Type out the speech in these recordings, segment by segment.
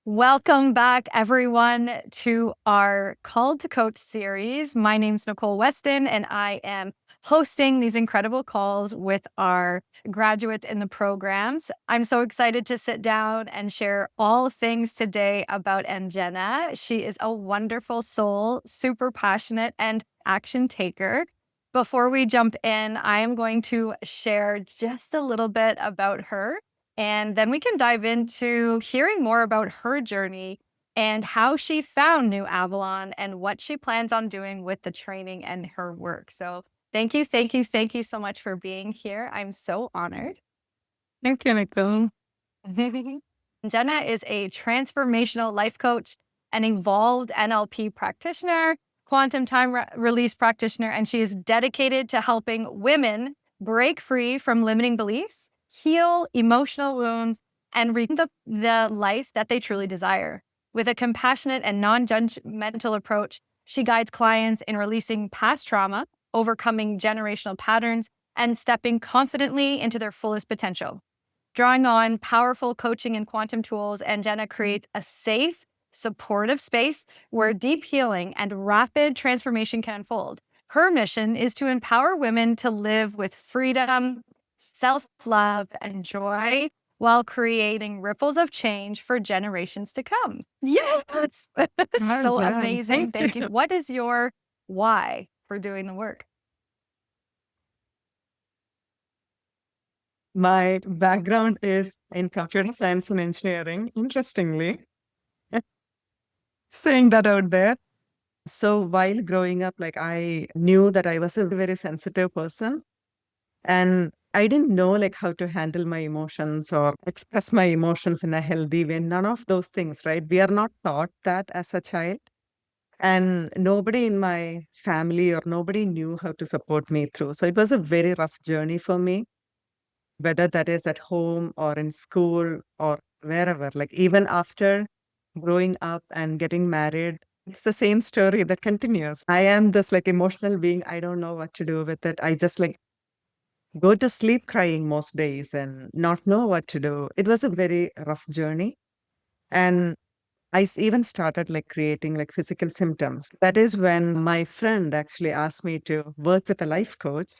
Welcome back, everyone, to our Called to Coach series. My name's Nicole Weston, and I am hosting these incredible calls with our graduates in the programs. I'm so excited to sit down and share all things today about Anjana. She is a wonderful soul, super passionate, and action taker. Before we jump in, I am going to share just a little bit about her. And then we can dive into hearing more about her journey and how she found New Avalon and what she plans on doing with the training and her work. So thank you so much for being here. I'm so honored. Thank you, Nicole. Jenna is a transformational life coach, an evolved NLP practitioner, quantum time release practitioner, and she is dedicated to helping women break free from limiting beliefs, heal emotional wounds, and reach the life that they truly desire. With a compassionate and non-judgmental approach, she guides clients in releasing past trauma, overcoming generational patterns, and stepping confidently into their fullest potential. Drawing on powerful coaching and quantum tools, Anjana creates a safe, supportive space where deep healing and rapid transformation can unfold. Her mission is to empower women to live with freedom, self-love, and joy while creating ripples of change for generations to come. Yes! So Yeah, amazing. thank you. Thank you. What is your why for doing the work? My background is in computer science and engineering, interestingly. Saying that out there. So while growing up, I knew that I was a very sensitive person and I didn't know how to handle my emotions or express my emotions in a healthy way. None of those things, right? We are not taught that as a child. And nobody in my family or nobody knew how to support me through. So it was a very rough journey for me, whether that is at home or in school or wherever. Like even after growing up and getting married, it's the same story that continues. I am this emotional being. I don't know what to do with it. I just go to sleep crying most days and not know what to do. It was a very rough journey. And even started creating physical symptoms. That is when my friend actually asked me to work with a life coach.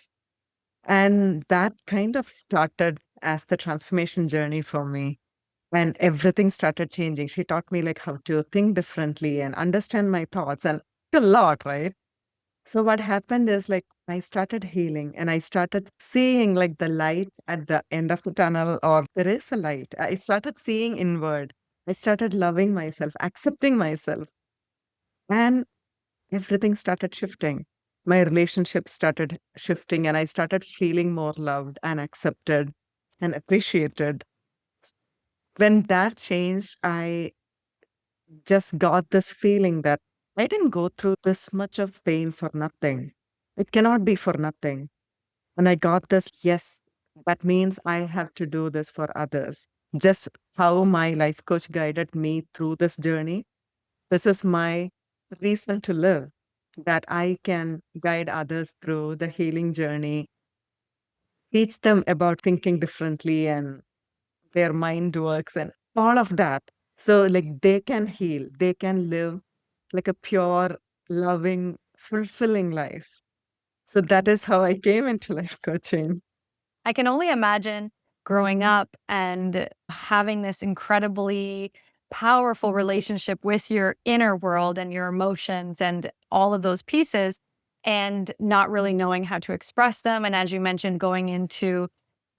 And that kind of started as the transformation journey for me. And everything started changing. She taught me how to think differently and understand my thoughts and a lot, right? So what happened is I started healing and I started seeing the light at the end of the tunnel, or there is a light. I started seeing inward. I started loving myself, accepting myself, and everything started shifting. My relationship started shifting and I started feeling more loved and accepted and appreciated. When that changed, I just got this feeling that I didn't go through this much of pain for nothing. It cannot be for nothing. And I got this, yes, that means I have to do this for others. Just how my life coach guided me through this journey. This is my reason to live, that I can guide others through the healing journey, teach them about thinking differently and their mind works and all of that. So, they can heal, they can live like a pure, loving, fulfilling life. So, that is how I came into life coaching. I can only imagine growing up and having this incredibly powerful relationship with your inner world and your emotions and all of those pieces, and not really knowing how to express them. And as you mentioned, going into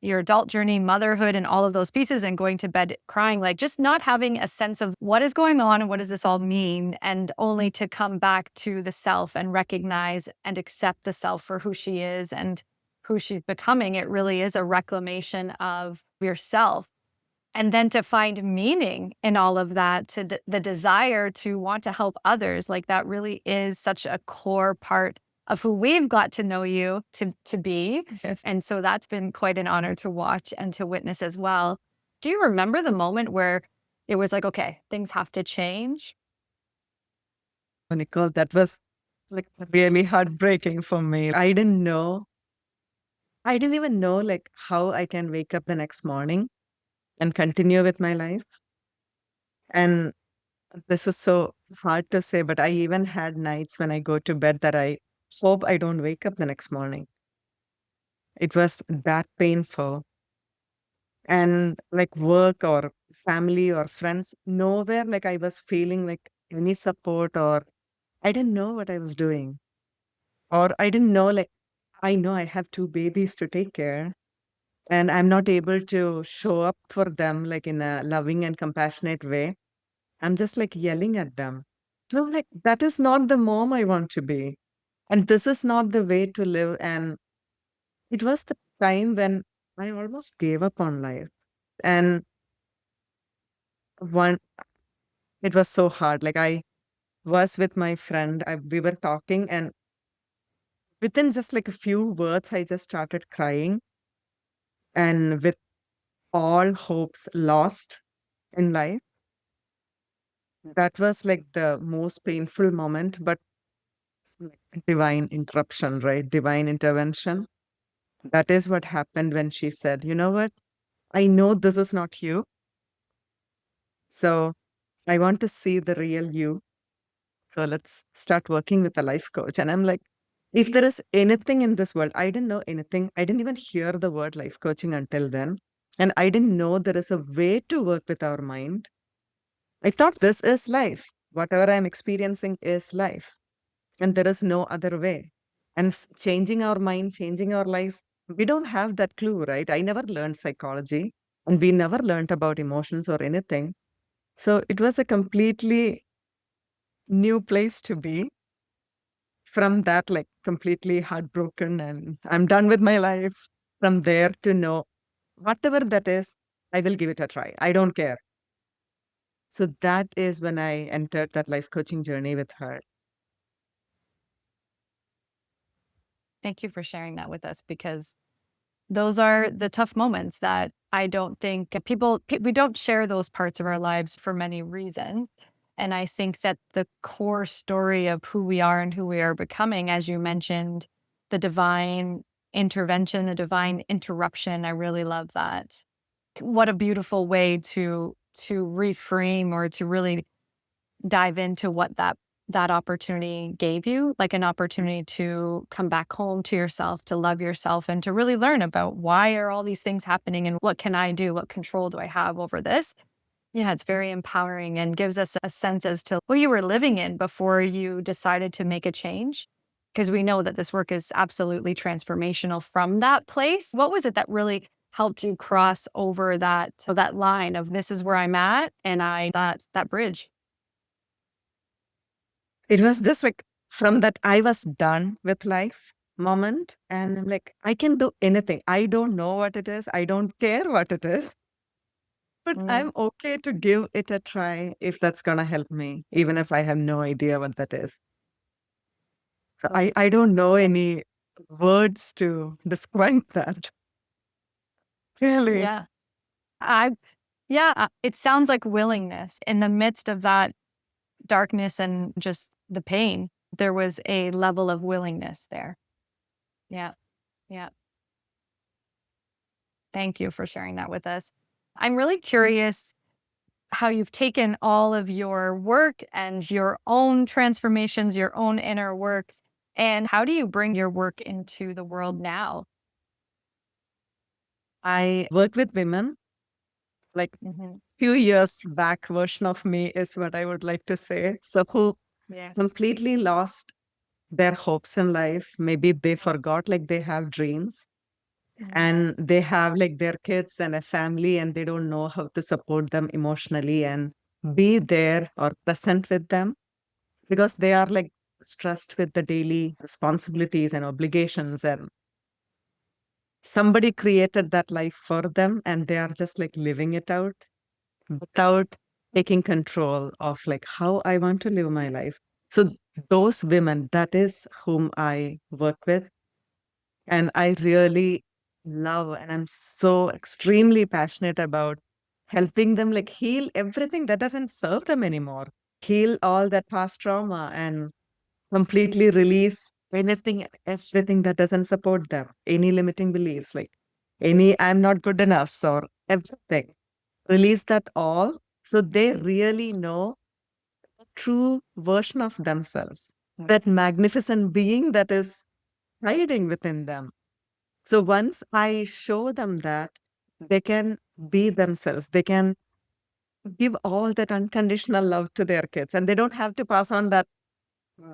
your adult journey, motherhood, and all of those pieces, and going to bed crying, just not having a sense of what is going on and what does this all mean, and only to come back to the self and recognize and accept the self for who she is and who she's becoming. It really is a reclamation of yourself. And then to find meaning in all of that, to the desire to want to help others, that really is such a core part of who we've got to know you to be. Yes. And so that's been quite an honor to watch and to witness as well. Do you remember the moment where it was okay, things have to change? Nicole, that was really heartbreaking for me. I didn't know. I didn't even know how I can wake up the next morning and continue with my life. And this is so hard to say, but I even had nights when I go to bed that I hope I don't wake up the next morning. It was that painful. And like work or family or friends, nowhere like I was feeling like any support, or I didn't know what I was doing. Or I didn't know, like, I know I have two babies to take care, and I'm not able to show up for them like in a loving and compassionate way. I'm just like yelling at them. So I'm like, that is not the mom I want to be. And this is not the way to live. And it was the time when I almost gave up on life. And one, it was so hard. Like I was with my friend, we were talking, and within just like a few words, I just started crying. And with all hopes lost in life, that was like the most painful moment, but like divine interruption, right? Divine intervention. That is what happened when she said, you know what? I know this is not you. So I want to see the real you. So let's start working with a life coach. And I'm like, if there is anything in this world, I didn't know anything. I didn't even hear the word life coaching until then. And I didn't know there is a way to work with our mind. I thought this is life. Whatever I'm experiencing is life. And there is no other way. And changing our mind, changing our life, we don't have that clue, right? I never learned psychology, and we never learned about emotions or anything. So it was a completely new place to be. From that, like completely heartbroken, and I'm done with my life. From there to know whatever that is, I will give it a try. I don't care. So that is when I entered that life coaching journey with her. Thank you for sharing that with us, because those are the tough moments that I don't think we don't share those parts of our lives for many reasons. And I think that the core story of who we are and who we are becoming, as you mentioned, the divine intervention, the divine interruption, I really love that. What a beautiful way to reframe, or to really dive into what that opportunity gave you, like an opportunity to come back home to yourself, to love yourself, and to really learn about why are all these things happening and what can I do? What control do I have over this? Yeah, it's very empowering and gives us a sense as to what you were living in before you decided to make a change. Because we know that this work is absolutely transformational from that place. What was it that really helped you cross over that line of this is where I'm at, and that bridge? It was just like from that I was done with life moment. And I'm like, I can do anything. I don't know what it is. I don't care what it is. But Mm, I'm okay to give it a try if that's going to help me, even if I have no idea what that is. So love I don't know any words to describe that. Really. Yeah. I yeah, it sounds like willingness in the midst of that darkness and just the pain. There was a level of willingness there. Yeah. Yeah. Thank you for sharing that with us. I'm really curious how you've taken all of your work and your own transformations, your own inner works, and how do you bring your work into the world now? I work with women, like Mhm. few years back version of me is what I would like to say. So who Yeah. completely lost their hopes in life. Maybe they forgot like they have dreams, Mm. and they have like their kids and a family, and they don't know how to support them emotionally and be there or present with them, because they are like stressed with the daily responsibilities and obligations, and somebody created that life for them, and they are just like living it out without taking control of like how I want to live my life. So those women, that is whom I work with. And I really love, and I'm so extremely passionate about helping them like heal everything that doesn't serve them anymore. Heal all that past trauma and completely release anything, everything that doesn't support them, any limiting beliefs, like any I'm not good enough or everything. Release that all So they really know the true version of themselves, that magnificent being that is hiding within them. So once I show them that, they can be themselves. They can give all that unconditional love to their kids, and they don't have to pass on that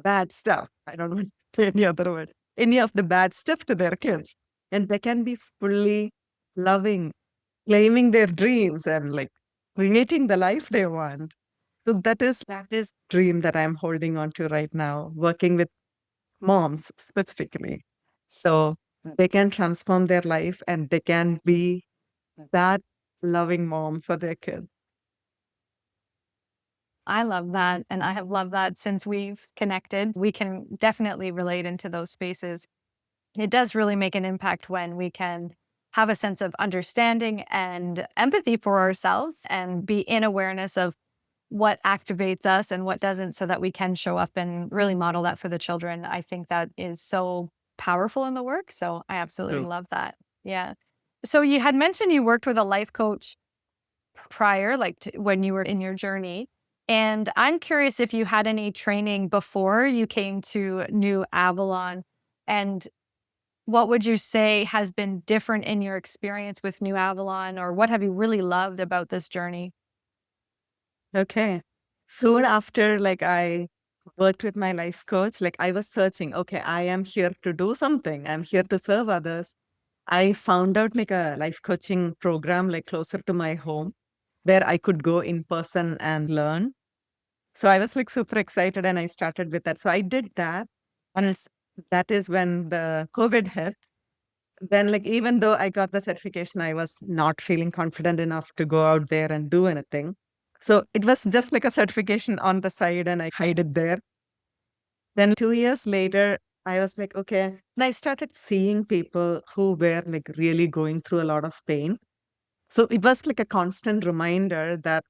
bad stuff. I don't want to say any other word, any of the bad stuff to their kids. And they can be fully loving, claiming their dreams and like creating the life they want. So that is dream that I'm holding on to right now, working with moms specifically. So they can transform their life and they can be that loving mom for their kids. I love that. And I have loved that since we've connected. We can definitely relate into those spaces. It does really make an impact when we can have a sense of understanding and empathy for ourselves and be in awareness of what activates us and what doesn't so that we can show up and really model that for the children. I think that is so powerful in the work. So I absolutely True. love that. Yeah. So you had mentioned you worked with a life coach prior, like when you were in your journey. And I'm curious if you had any training before you came to New Avalon. And what would you say has been different in your experience with New Avalon, or what have you really loved about this journey? Okay. Soon after, like I worked with my life coach, like I was searching, okay, I am here to do something. I'm here to serve others. I found out like a life coaching program like closer to my home where I could go in person and learn. So I was like super excited and I started with that. So I did that. And that is when the COVID hit. Then, like, even though I got the certification, I was not feeling confident enough to go out there and do anything. So it was just like a certification on the side and I hide it there. Then 2 years later, I was like, okay. And I started seeing people who were like really going through a lot of pain. So it was like a constant reminder that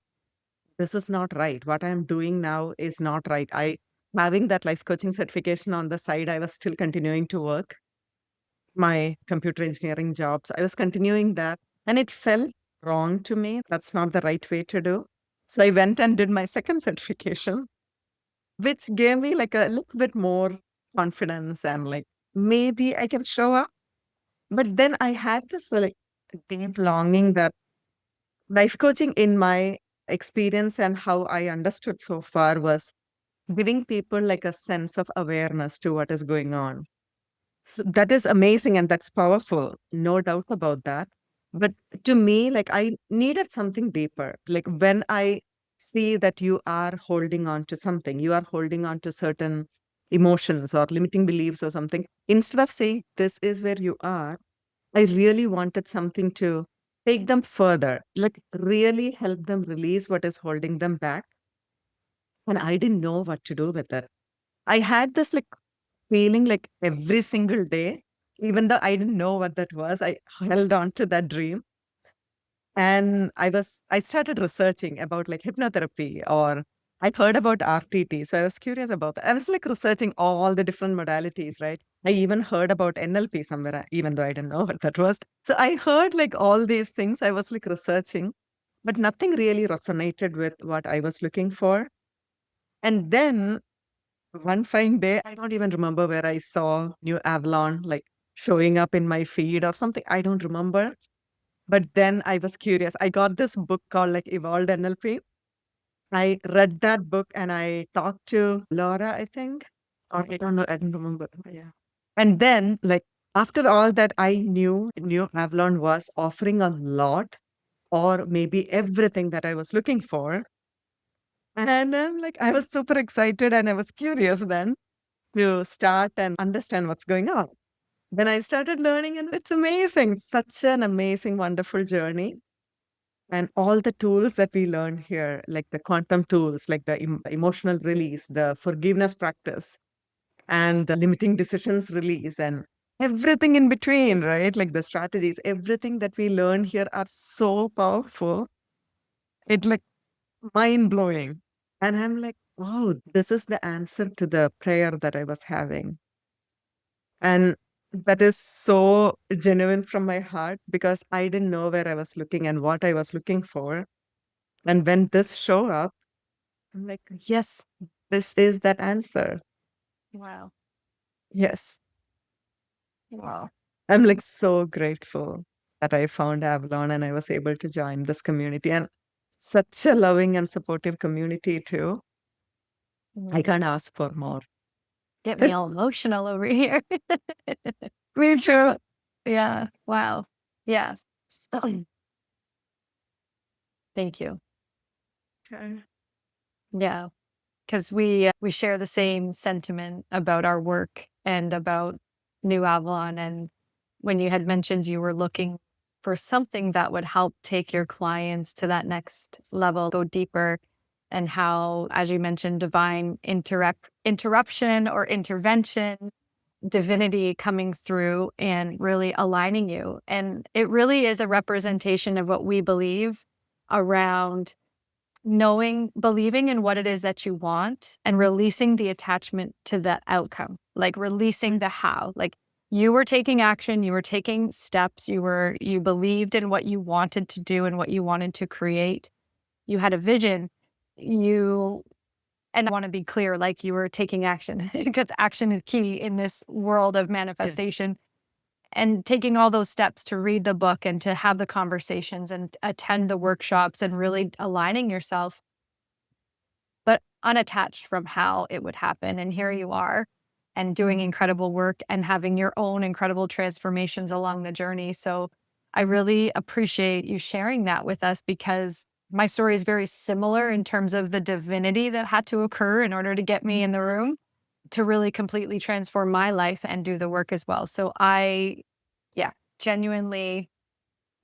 this is not right. What I'm doing now is not right. Having that life coaching certification on the side, I was still continuing to work my computer engineering jobs. I was continuing that and it felt wrong to me. That's not the right way to do. So I went and did my second certification, which gave me like a little bit more confidence and like maybe I can show up. But then I had this like deep longing that life coaching in my experience and how I understood so far was giving people like a sense of awareness to what is going on. So that is amazing and that's powerful, no doubt about that. But to me, like I needed something deeper. Like when I see that you are holding on to something, you are holding on to certain emotions or limiting beliefs or something, instead of saying, this is where you are, I really wanted something to take them further, like really help them release what is holding them back. And I didn't know what to do with it. I had this like feeling like every single day, even though I didn't know what that was, I held on to that dream. And I started researching about like hypnotherapy or I heard about RTT. So I was curious about that. I was like researching all the different modalities, right? I even heard about NLP somewhere, even though I didn't know what that was. So I heard like all these things. I was like researching, but nothing really resonated with what I was looking for. And then one fine day, I don't even remember where I saw New Avalon like showing up in my feed or something. I don't remember. But then I was curious. I got this book called like Evolved NLP. I read that book and I talked to Laura, I think. Or I don't know, I don't remember. Yeah. And then like after all that, I knew New Avalon was offering a lot or maybe everything that I was looking for. And like I was super excited and I was curious then to start and understand what's going on. Then I started learning, and it's amazing. Such an amazing, wonderful journey. And all the tools that we learned here, like the quantum tools, like the emotional release, the forgiveness practice, and the limiting decisions release, and everything in between, right? Like the strategies, everything that we learn here are so powerful. It like mind blowing. And I'm like, oh, this is the answer to the prayer that I was having. And that is so genuine from my heart because I didn't know where I was looking and what I was looking for. And when this show up, I'm like, yes, this is that answer. Wow. Yes. Wow. I'm like so grateful that I found Avalon and I was able to join this community, and such a loving and supportive community too. I Mm. can't ask for more. Get me all emotional over here. Me too. Yeah. Wow. Yeah. Thank you. Okay. Yeah. Because we share the same sentiment about our work and about New Avalon. And when you had mentioned you were looking for something that would help take your clients to that next level, go deeper, and how, as you mentioned, divine interruption or intervention, divinity coming through and really aligning you. And it really is a representation of what we believe around believing in what it is that you want and releasing the attachment to the outcome, like releasing the how. Like you were taking action, you were taking steps, you believed in what you wanted to do and what you wanted to create. You had a vision. And I want to be clear, like you were taking action because action is key in this world of Yes. manifestation, and taking all those steps to read the book and to have the conversations and attend the workshops and really aligning yourself but unattached from how it would happen. And here you are and doing incredible work and having your own incredible transformations along the journey. So I really appreciate you sharing that with us because my story is very similar in terms of the divinity that had to occur in order to get me in the room to really completely transform my life and do the work as well. So yeah, genuinely,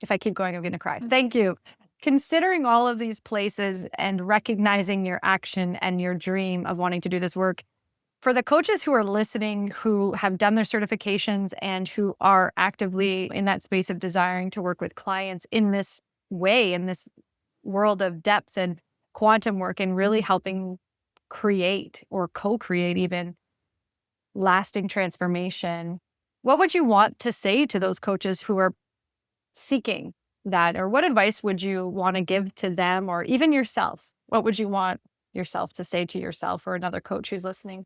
if I keep going, I'm going to cry. Thank you. Considering all of these places and recognizing your action and your dream of wanting to do this work, for the coaches who are listening, who have done their certifications and who are actively in that space of desiring to work with clients in this way, in this world of depth and quantum work, and really helping create or co-create even lasting transformation, what would you want to say to those coaches who are seeking that? Or what advice would you want to give to them or even yourself? What would you want yourself to say to yourself or another coach who's listening?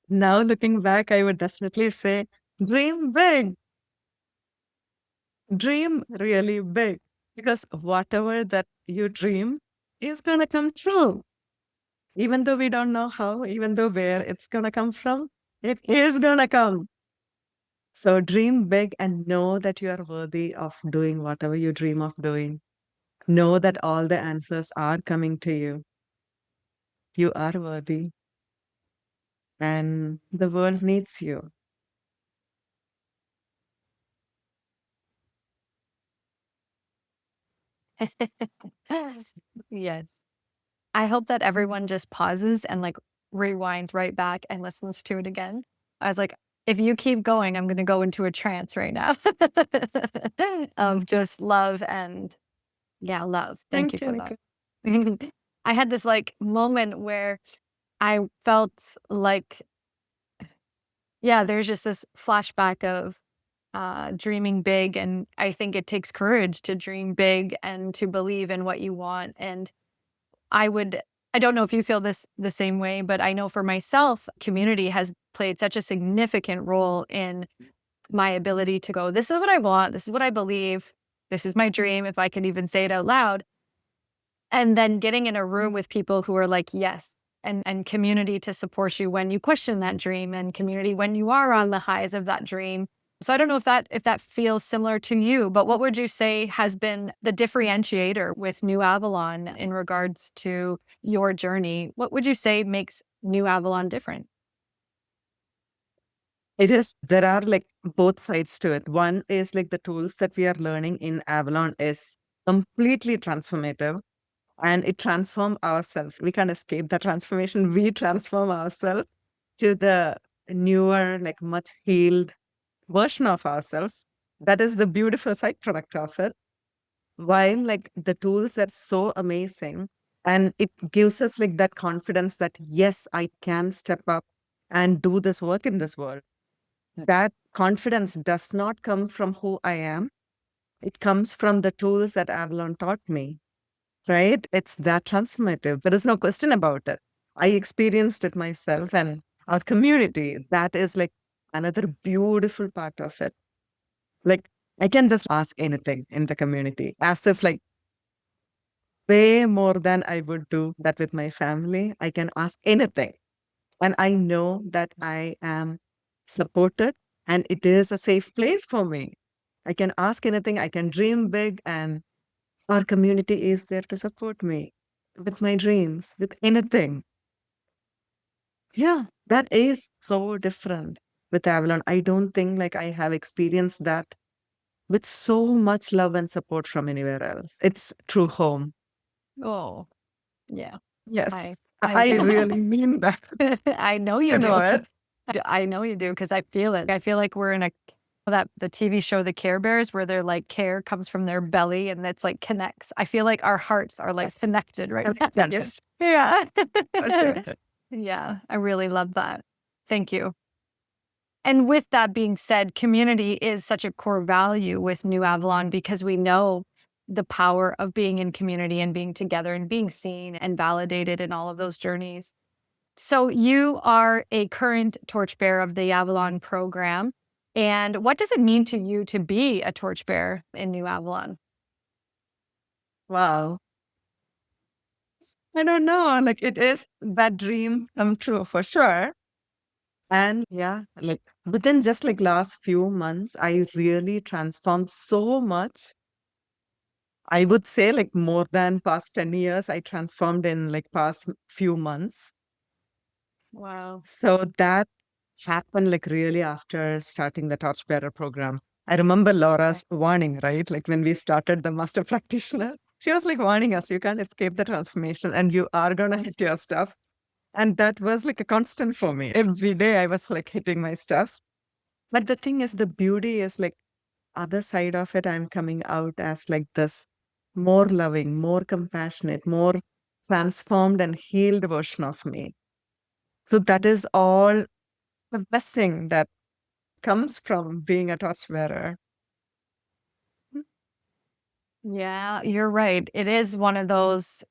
Now looking back, I would definitely say dream big, dream really big, because whatever that you dream is going to come true. Even though we don't know how, even though where it's going to come from, it is going to come. So dream big and know that you are worthy of doing whatever you dream of doing. Know that all the answers are coming to you. You are worthy and the world needs you. Yes. I hope that everyone just pauses and like rewinds right back and listens to it again. I was like, if you keep going, I'm going to go into a trance right now of just love and yeah, love. Thank you Thank you, for that. Nika. I had this like moment where I felt like, yeah, there's just this flashback of dreaming big. And I think it takes courage to dream big and to believe in what you want. And I would, I don't know if you feel this the same way, but I know for myself, community has played such a significant role in my ability to go, this is what I want. This is what I believe. This is my dream, if I can even say it out loud. And then getting in a room with people who are like, yes, and community to support you when you question that dream and community when you are on the highs of that dream. So I don't know if that feels similar to you, but what would you say has been the differentiator with New Avalon in regards to your journey? What would you say makes New Avalon different? It is, there are like both sides to it. One is like the tools that we are learning in Avalon is completely transformative and it transforms ourselves. We can't escape the transformation. We transform ourselves to the newer, like much healed version of ourselves. That is the beautiful side product of it. While like the tools are so amazing and it gives us like that confidence that yes, I can step up and do this work in this world. That confidence does not come from who I am. It comes from the tools that Avalon taught me. right? It's that transformative. There is no question about it. I experienced it myself, and our community, that is like another beautiful part of it. Like, I can just ask anything in the community as if like way more than I would do that with my family. I can ask anything. And I know that I am supported and it is a safe place for me. I can ask anything, I can dream big, and our community is there to support me with my dreams, with anything. Yeah, that is so different with Avalon. I don't think like I have experienced that with so much love and support from anywhere else. It's true home. Oh, yeah. Yes, I I really mean that. I know you You know do. it. I know you do because I feel it. I feel like we're in the TV show The Care Bears where they're like care comes from their belly and that's like connects. I feel like our hearts are like Yes. connected right now. Yes, Yeah. for sure. Yeah, I really love that. Thank you. And with that being said, community is such a core value with New Avalon because we know the power of being in community and being together and being seen and validated in all of those journeys. So you are a current torchbearer of the Avalon program. And what does it mean to you to be a torchbearer in New Avalon? Wow. I don't know. Like it is that dream come true for sure. And yeah, like within just like last few months, I really transformed so much. I would say like more than past 10 years, I transformed in like past few months. Wow. So that happened like really after starting the Torchbearer program. I remember Laura's warning, right? Like when we started the master practitioner, she was like warning us, you can't escape the transformation and you are going to hit your stuff. And that was like a constant for me. Every day I was like hitting my stuff. But the thing is, the beauty is like other side of it, I'm coming out as like this more loving, more compassionate, more transformed and healed version of me. So that is all the blessing that comes from being a torchbearer. Yeah, you're right. It is one of those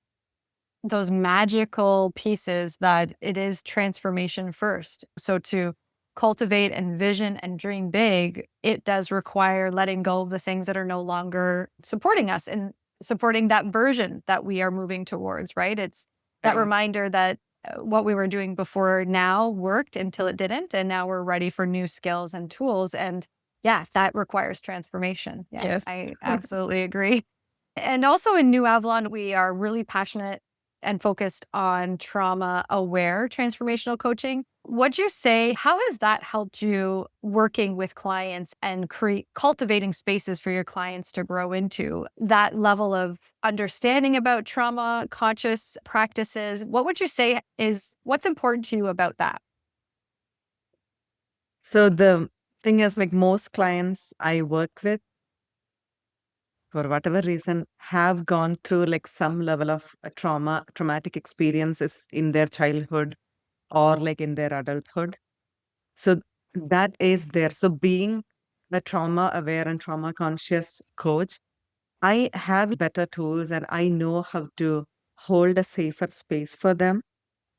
magical pieces that it is transformation first. So to cultivate and vision and dream big, it does require letting go of the things that are no longer supporting us and supporting that version that we are moving towards, right? It's that Right. reminder that what we were doing before now worked until it didn't. And now we're ready for new skills and tools. And yeah, that requires transformation. Yeah, Yes. I absolutely agree. And also in New Avalon, we are really passionate and focused on trauma aware transformational coaching. What'd you say? How has that helped you working with clients and cultivating spaces for your clients to grow into that level of understanding about trauma conscious practices? What would you say is what's important to you about that? So the thing is, like most clients I work with, for whatever reason, have gone through like some level of traumatic experiences in their childhood or like in their adulthood. So that is there. So being a trauma aware and trauma conscious coach, I have better tools and I know how to hold a safer space for them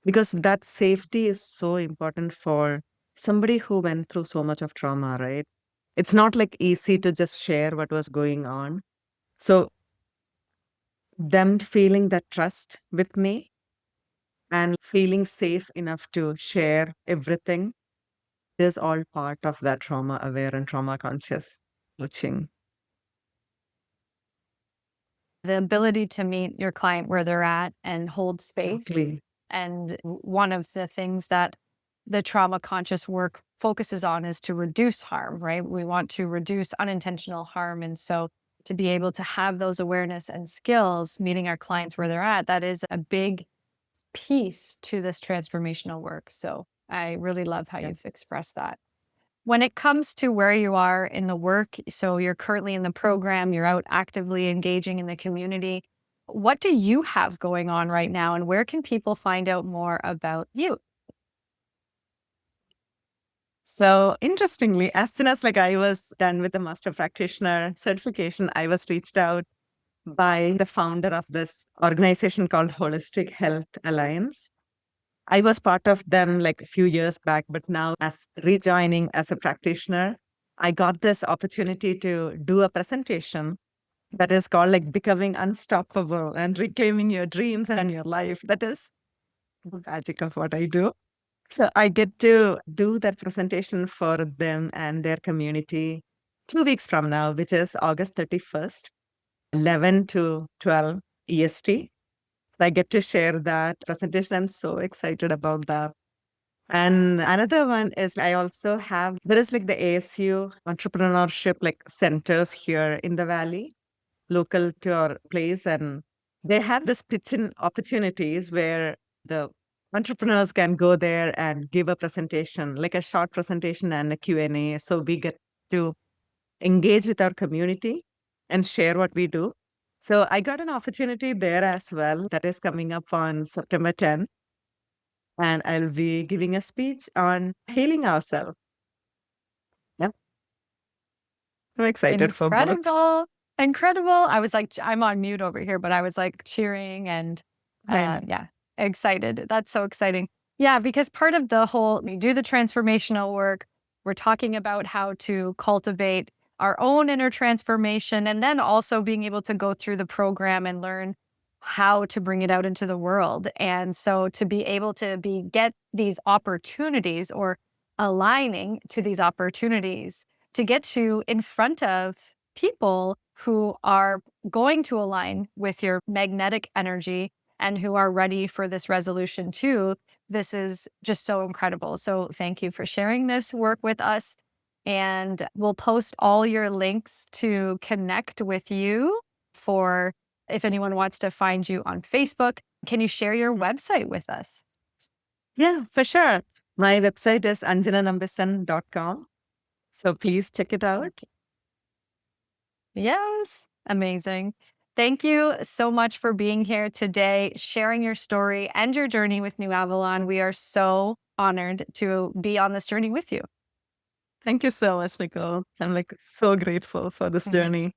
because that safety is so important for somebody who went through so much of trauma, right? It's not like easy to just share what was going on. So them feeling that trust with me and feeling safe enough to share everything is all part of that trauma aware and trauma conscious coaching. The ability to meet your client where they're at and hold space. Exactly. And one of the things that the trauma conscious work focuses on is to reduce harm, right? We want to reduce unintentional harm. And so to be able to have those awareness and skills, meeting our clients where they're at, that is a big piece to this transformational work. So I really love how Yeah. you've expressed that. When it comes to where you are in the work, so you're currently in the program, you're out actively engaging in the community. What do you have going on right now, and where can people find out more about you? So interestingly, as soon as like I was done with the master practitioner certification, I was reached out by the founder of this organization called Holistic Health Alliance. I was part of them like a few years back, but now as rejoining as a practitioner, I got this opportunity to do a presentation that is called like Becoming Unstoppable and Reclaiming Your Dreams and Your Life. That is the magic of what I do. So I get to do that presentation for them and their community 2 weeks from now, which is August 31st, 11 to 12 EST. I get to share that presentation. I'm so excited about that. And another one is I also have, there is like the ASU entrepreneurship like centers here in the Valley, local to our place. And they have this pitch-in opportunities where the entrepreneurs can go there and give a presentation, like a short presentation and a Q&A. So we get to engage with our community and share what we do. So I got an opportunity there as well that is coming up on September 10th. And I'll be giving a speech on healing ourselves. Yep. I'm excited for both. Incredible. Incredible. I was like, I'm on mute over here, but I was like cheering and I know. yeah, excited. That's so exciting. Yeah, because part of the whole, we do the transformational work. We're talking about how to cultivate our own inner transformation and then also being able to go through the program and learn how to bring it out into the world. And so to be able to get these opportunities or aligning to these opportunities to get to in front of people who are going to align with your magnetic energy and who are ready for this resolution too. This is just so incredible. So thank you for sharing this work with us. And we'll post all your links to connect with you for if anyone wants to find you on Facebook. Can you share your website with us? Yeah, for sure. My website is anjananambisan.com. So please check it out. Yes. Amazing. Thank you so much for being here today, sharing your story and your journey with New Avalon. We are so honored to be on this journey with you. Thank you so much, Nicole. I'm like so grateful for this journey.